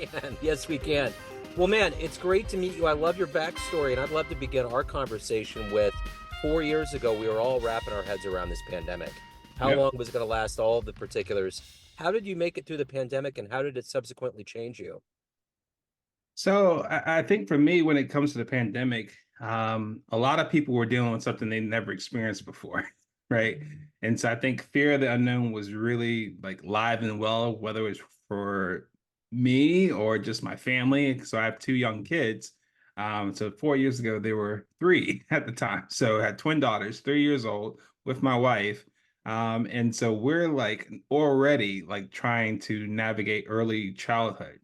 can. Yes, we can. Well, man, it's great to meet you. I love your backstory, and I'd love to begin our conversation with 4 years ago, we were all wrapping our heads around this pandemic. How Yep. long was it going to last? All of the particulars. How did you make it through the pandemic, and how did it subsequently change you? So I think for me, when it comes to the pandemic, a lot of people were dealing with something they never experienced before, right? And so I think fear of the unknown was really like live and well, whether it was for me or just my family. So I have two young kids. So 4 years ago, they were three at the time. So I had twin daughters, 3 years old, with my wife. And so we're like already like trying to navigate early childhood,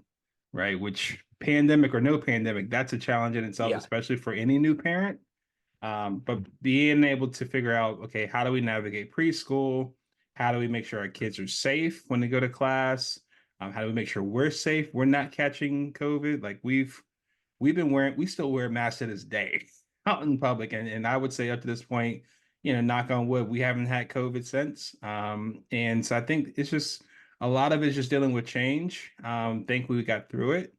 right? Which pandemic or no pandemic, that's a challenge in itself, Yeah. especially for any new parent. But being able to figure out, okay, how do we navigate preschool? How do we make sure our kids are safe when they go to class? How do we make sure we're safe? We're not catching COVID. Like we've been wearing, we still wear masks to this day out in public, and I would say up to this point, knock on wood, we haven't had COVID since. And so I think it's just a lot of it's just dealing with change. Thankfully, we got through it.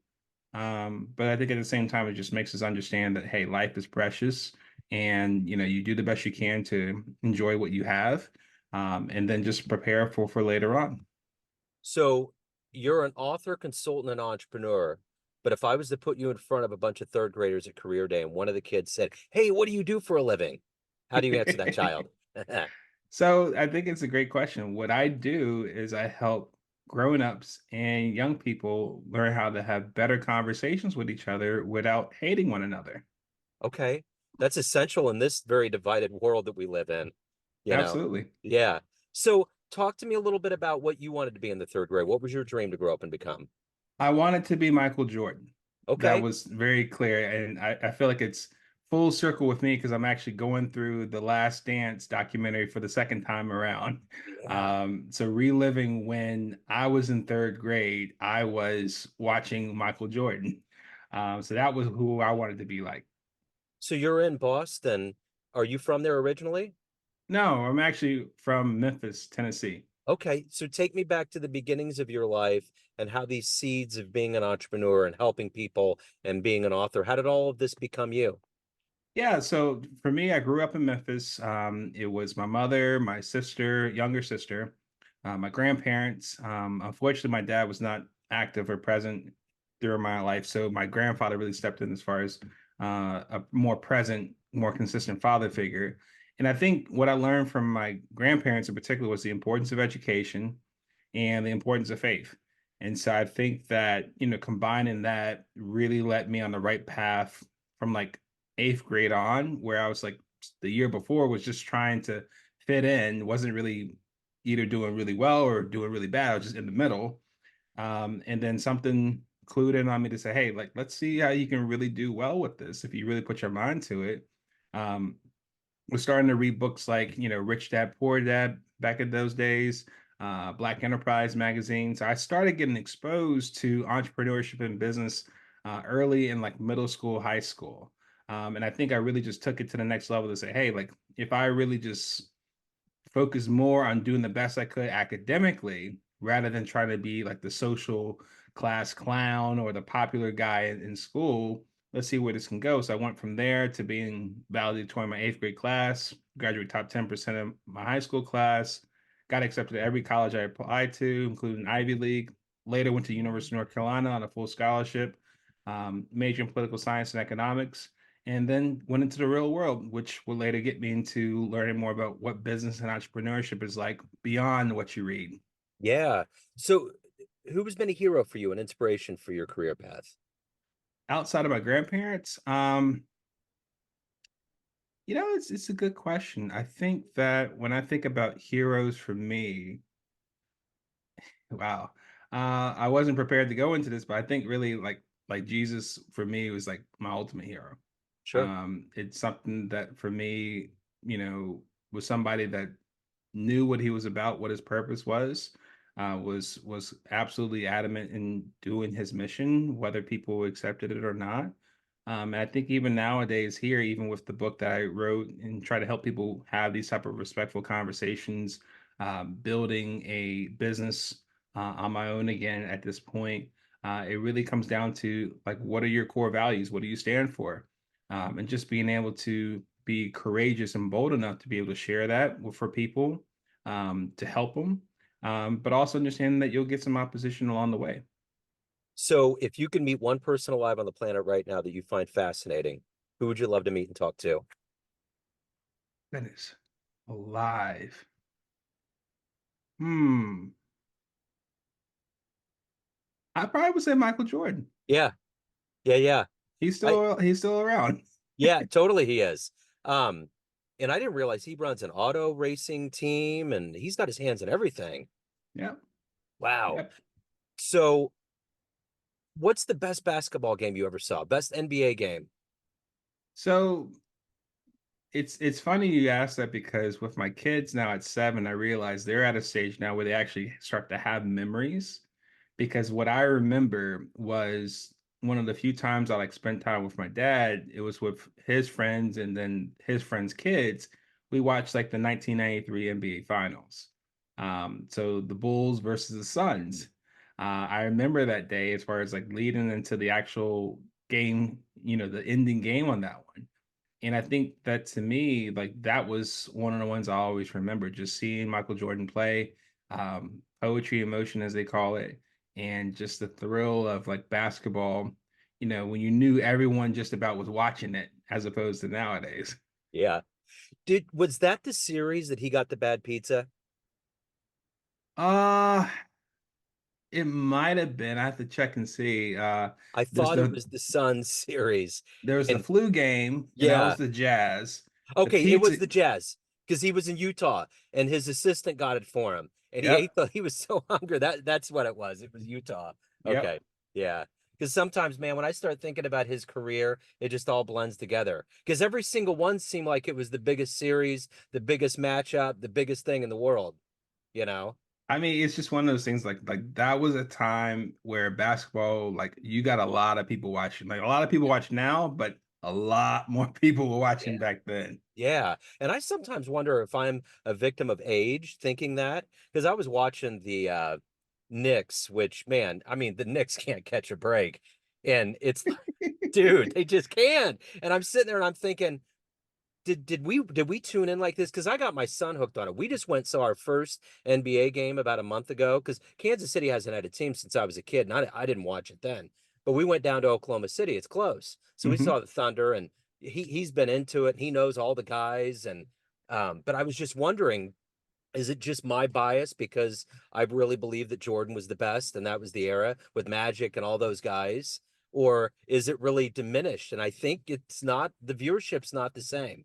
But I think at the same time, it just makes us understand that, hey, life is precious, and you do the best you can to enjoy what you have, and then just prepare for later on. So you're an author, consultant, and entrepreneur. But if I was to put you in front of a bunch of third graders at career day and one of the kids said, "Hey, what do you do for a living?" How do you answer that child? So I think it's a great question. What I do is I help grown-ups and young people learn how to have better conversations with each other without hating one another. Okay. That's essential in this very divided world that we live in, you know? Absolutely. Yeah. So talk to me a little bit about what you wanted to be in the third grade. What was your dream to grow up and become? I wanted to be Michael Jordan. That Okay. was very clear. And I feel like it's full circle with me because I'm actually going through the Last Dance documentary for the second time around. Yeah. So reliving when I was in third grade, I was watching Michael Jordan. So that was who I wanted to be like. So you're in Boston. Are you from there originally? No, I'm actually from Memphis, Tennessee. Okay. So take me back to the beginnings of your life and how these seeds of being an entrepreneur and helping people and being an author, how did all of this become you? Yeah, so for me, I grew up in Memphis. It was my mother, my sister, younger sister, my grandparents. Unfortunately, my dad was not active or present during my life, so my grandfather really stepped in as far as a more present, more consistent father figure. And I think what I learned from my grandparents in particular was the importance of education and the importance of faith. And so I think that, combining that really led me on the right path from like eighth grade on, where I was like the year before was just trying to fit in, wasn't really either doing really well or doing really bad. I was just in the middle. And then something clued in on me to say, hey, like, let's see how you can really do well with this if you really put your mind to it. Um, we're starting to read books like, Rich Dad, Poor Dad back in those days, Black Enterprise magazine. So I started getting exposed to entrepreneurship and business early in like middle school, high school. And I think I really just took it to the next level to say, hey, like if I really just focus more on doing the best I could academically rather than trying to be like the social class clown or the popular guy in school. Let's see where this can go. So I went from there to being valedictorian in my eighth grade class, graduate top 10% of my high school class, got accepted to every college I applied to, including Ivy League. Later went to University of North Carolina on a full scholarship, major in political science and economics, and then went into the real world, which will later get me into learning more about what business and entrepreneurship is like beyond what you read. Yeah. So who has been a hero for you, an inspiration for your career path? Outside of my grandparents, it's a good question. I think that when I think about heroes for me, wow, I wasn't prepared to go into this, but I think really like Jesus for me was like my ultimate hero. Sure. It's something that for me, was somebody that knew what he was about, what his purpose was, was absolutely adamant in doing his mission, whether people accepted it or not. And I think even nowadays here, even with the book that I wrote and try to help people have these type of respectful conversations, building a business on my own again at this point. It really comes down to like, what are your core values? What do you stand for? And just being able to be courageous and bold enough to be able to share that for people, to help them, but also understanding that you'll get some opposition along the way. So if you can meet one person alive on the planet right now that you find fascinating, who would you love to meet and talk to? That is alive. Hmm. I probably would say Michael Jordan. Yeah, yeah, yeah. I He's still around. Yeah, totally he is. Um, and I didn't realize he runs an auto racing team and he's got his hands in everything. Yep. Wow. Yep. So what's the best basketball game you ever saw? Best NBA game? So it's funny you ask that because with my kids now at 7, I realize they're at a stage now where they actually start to have memories. Because what I remember was one of the few times I like spent time with my dad, it was with his friends and then his friends' kids. We watched like the 1993 NBA Finals. So the Bulls versus the Suns. I remember that day as far as like leading into the actual game, the ending game on that one. And I think that to me, like that was one of the ones I always remember, just seeing Michael Jordan play, poetry in motion, as they call it, and just the thrill of like basketball, when you knew everyone just about was watching it, as opposed to nowadays. Yeah. Was that the series that he got the bad pizza? Uh, it might have been. I have to check and see. I There's thought it the was the Suns series. there was the And flu game, and that was yeah, the Jazz. The okay, it pizza. was the Jazz because he was in Utah and his assistant got it for him. And he ate Yep. he was so hungry. That's what it was. It was Utah. Yep. Okay. Yeah. Because sometimes, man, when I start thinking about his career, it just all blends together. Because every single one seemed like it was the biggest series, the biggest matchup, the biggest thing in the world, you know? I mean, it's just one of those things like that was a time where basketball, like you got a lot of people watching. Like a lot of people Yeah. watch now, but a lot more people were watching Yeah. back then. Yeah. And I sometimes wonder if I'm a victim of age thinking that because I was watching the Knicks, which man, I mean, the Knicks can't catch a break. And it's like, dude, they just can't. And I'm sitting there and I'm thinking, did we tune in like this? Because I got my son hooked on it. We just went and saw our first NBA game about a month ago because Kansas City hasn't had a team since I was a kid, and I didn't watch it then. But we went down to Oklahoma City. It's close, so we Hmm. saw the Thunder, and he's been into it. He knows all the guys, and but I was just wondering, is it just my bias because I really believe that Jordan was the best and that was the era with Magic and all those guys, or is it really diminished? And I think it's not. The viewership's not the same.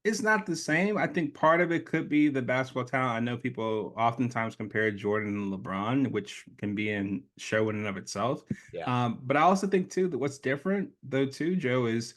It's not the same. I think part of it could be the basketball talent. I know people oftentimes compare Jordan and LeBron, which can be in show in and of itself. Yeah. But I also think too that what's different though too, Joe, is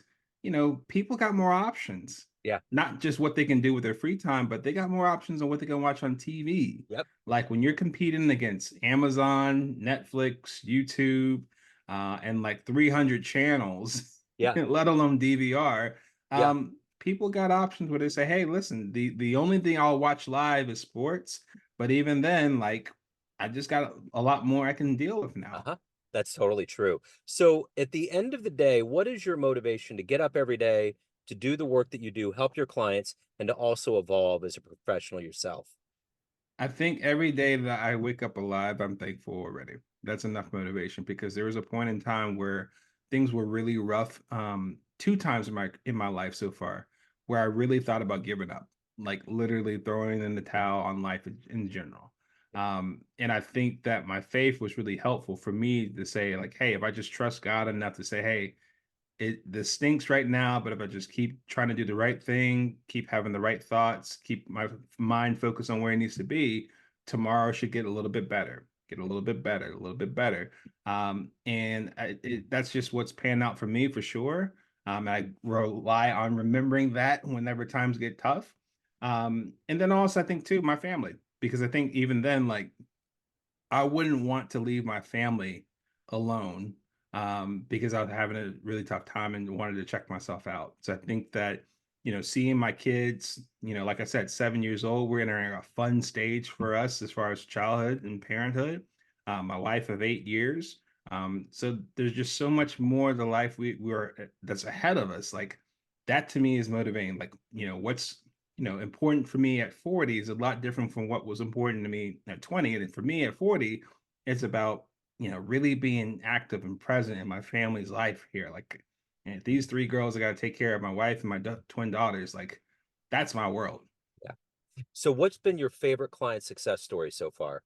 people got more options. Yeah. Not just what they can do with their free time, but they got more options on what they can watch on TV. Yep. Like when you're competing against Amazon, Netflix, YouTube, and like 300 channels, Yeah. let alone DVR. Yeah. People got options where they say, "Hey, listen, the only thing I'll watch live is sports." But even then, like, I just got a lot more I can deal with now. Uh-huh. That's totally true. So at the end of the day, what is your motivation to get up every day, to do the work that you do, help your clients, and to also evolve as a professional yourself? I think every day that I wake up alive, I'm thankful already. That's enough motivation because there was a point in time where things were really rough. Two times in my life so far where I really thought about giving up, like literally throwing in the towel on life in general. And I think that my faith was really helpful for me to say, like, hey, if I just trust God enough to say, hey, this stinks right now, but if I just keep trying to do the right thing, keep having the right thoughts, keep my mind focused on where it needs to be, tomorrow should get a little bit better, get a little bit better, a little bit better. That's just what's panned out for me for sure. I rely on remembering that whenever times get tough. And then also I think too my family, because I think even then, like I wouldn't want to leave my family alone, because I was having a really tough time and wanted to check myself out. So I think that, seeing my kids, like I said, 7 years old, we're entering a fun stage for us as far as childhood and parenthood. My wife of 8 years. So there's just so much more to life we're that's ahead of us. Like that to me is motivating. Like, what's, important for me at 40 is a lot different from what was important to me at 20. And for me at 40, it's about, really being active and present in my family's life here. Like, and these three girls, I got to take care of my wife and my twin daughters. Like, that's my world. Yeah. So what's been your favorite client success story so far?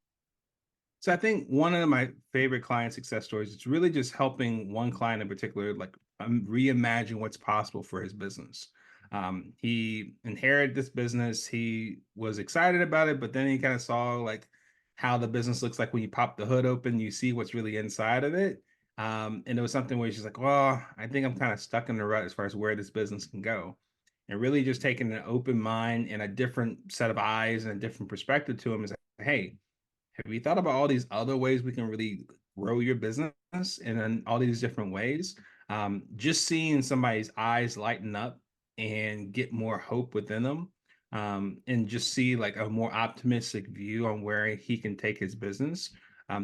So I think one of my favorite client success stories is really just helping one client in particular, like reimagine what's possible for his business. He inherited this business. He was excited about it, but then he kind of saw like how the business looks like when you pop the hood open, you see what's really inside of it. And it was something where she's like, well, I think I'm kind of stuck in the rut as far as where this business can go. And really just taking an open mind and a different set of eyes and a different perspective to him is like, hey, have you thought about all these other ways we can really grow your business and in all these different ways? Just seeing somebody's eyes lighten up and get more hope within them, and just see like a more optimistic view on where he can take his business.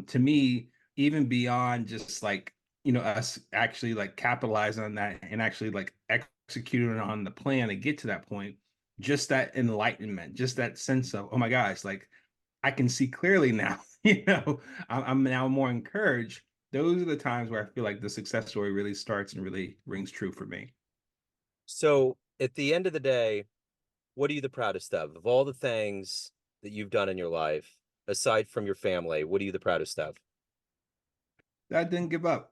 To me, even beyond just like, us actually like capitalizing on that and actually like executing on the plan to get to that point, just that enlightenment, just that sense of, oh my gosh, like I can see clearly now. I'm now more encouraged. Those are the times where I feel like the success story really starts and really rings true for me. So at the end of the day, what are you the proudest of all the things that you've done in your life, aside from your family? What are you the proudest of? I didn't give up.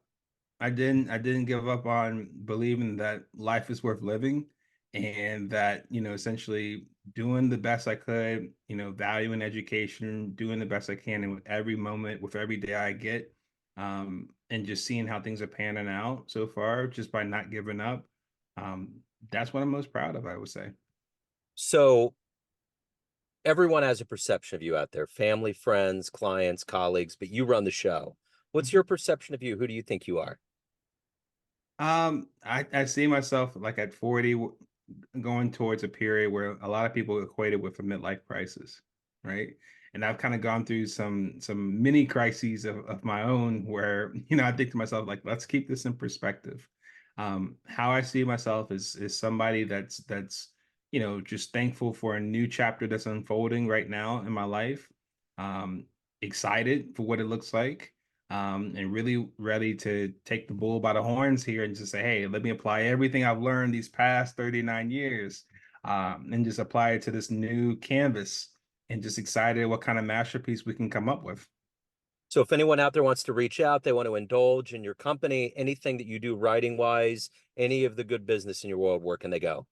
I didn't give up on believing that life is worth living and that, essentially doing the best I could, valuing education, doing the best I can and with every moment, with every day I get, and just seeing how things are panning out so far, just by not giving up. Um, that's what I'm most proud of, I would say. So everyone has a perception of you out there, family, friends, clients, colleagues, but you run the show. What's your perception of you? Who do you think you are? I see myself like at 40 going towards a period where a lot of people equate it with a midlife crisis, right? And I've kind of gone through some mini crises of my own where, I think to myself, like, let's keep this in perspective. How I see myself is somebody that's just thankful for a new chapter that's unfolding right now in my life. Um, Excited for what it looks like, and really ready to take the bull by the horns here and just say, hey, let me apply everything I've learned these past 39 years, and just apply it to this new canvas, and just excited what kind of masterpiece we can come up with. So if anyone out there wants to reach out, they want to indulge in your company, anything that you do writing wise, any of the good business in your world, where can they go?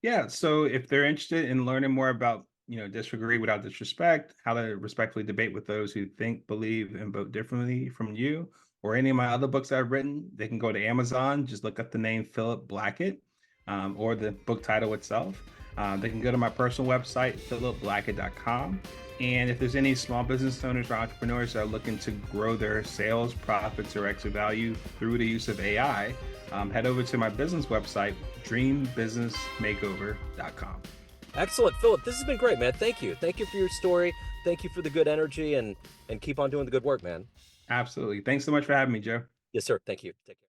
Yeah, so if they're interested in learning more about, disagree without disrespect, how to respectfully debate with those who think, believe, and vote differently from you, or any of my other books I've written, they can go to Amazon, just look up the name Philip Blackett, or the book title itself. They can go to my personal website, philipblackett.com. And if there's any small business owners or entrepreneurs that are looking to grow their sales, profits, or exit value through the use of AI, head over to my business website, dreambusinessmakeover.com. Excellent, Philip. This has been great, man. Thank you. Thank you for your story. Thank you for the good energy and keep on doing the good work, man. Absolutely. Thanks so much for having me, Joe. Yes, sir. Thank you. Take care.